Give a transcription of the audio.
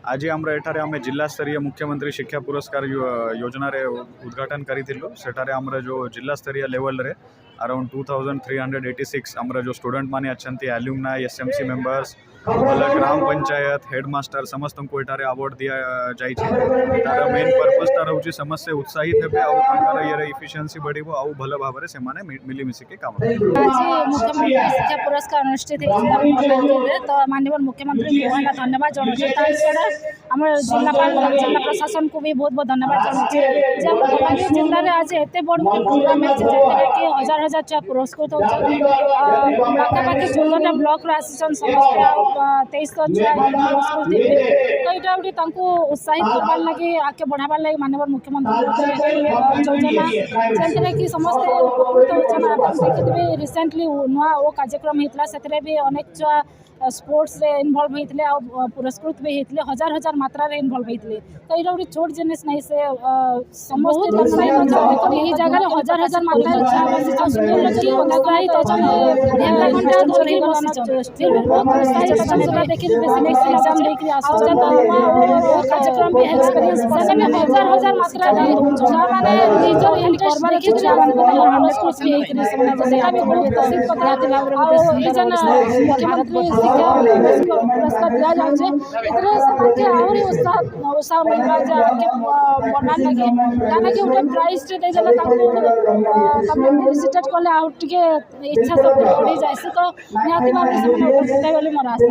आज आमर एठारे आम जिला स्तरीय मुख्यमंत्री शिक्षा पुरस्कार योजना रे उद्घाटन करूँ सेठारे आमर जो जिला स्तरीय लेवल रे अराउंड 2386 आमर जो स्टूडेंट माने अच्छे एल्यूमनाई एसएमसी मेंबर्स ग्राम पंचायत हेडमास्टर समस्त को एठारे अवार्ड दिया जाए तार मेन पर्पस तार हूँ समस्ते उत्साहित हेबे आउ ये इफिशिएंसी बढ़िबो आउ भल भाव से माने मिली मिसी के काम आज मुख्यमंत्री शिक्षा पुरस्कार अनुष्ठित तो माननीय मुख्यमंत्री को धन्यवाद जनाऊँ छड़ा आम जिला प्रशासन को भी बहुत बहुत धन्यवाद जनाऊँ जिले में आज एत बड़ प्रोग्राम कि हजार हजार छुआ पुरस्कृत होपाखी 16टा ब्लॉक आसन समस्त 23 छुआ पुरस्कृत तो यहाँ गोटे उत्साहित करवार लगे आगे बढ़ावार लगे माननीय मुख्यमंत्री योजना जैसे कि समस्ते उपकृत होती देखिए रिसेंटली नुआ वो कार्यक्रम होता से भी अनेक छुआ स्पोर्ट्स रे इनवॉल्व होते पुरस्कृत भी होते हजार हजार मात्रा रे इनवॉल्व होते तो ये गोटे छोट जिनिस नहीं से समस्त यही जगह हजार हजार कार्यक्रम भी एक्सपीरियंस हजार हजार मात्रा पुरस्कार दिया जाए आहरी उत्साह मिलवा बढ़ार लगे क्या कि गोटे प्राइज देदेले फेलिसिटेट कले आउ टे इच्छा शक्ति बढ़ी जाए तो निहती भाव में मोर आशा।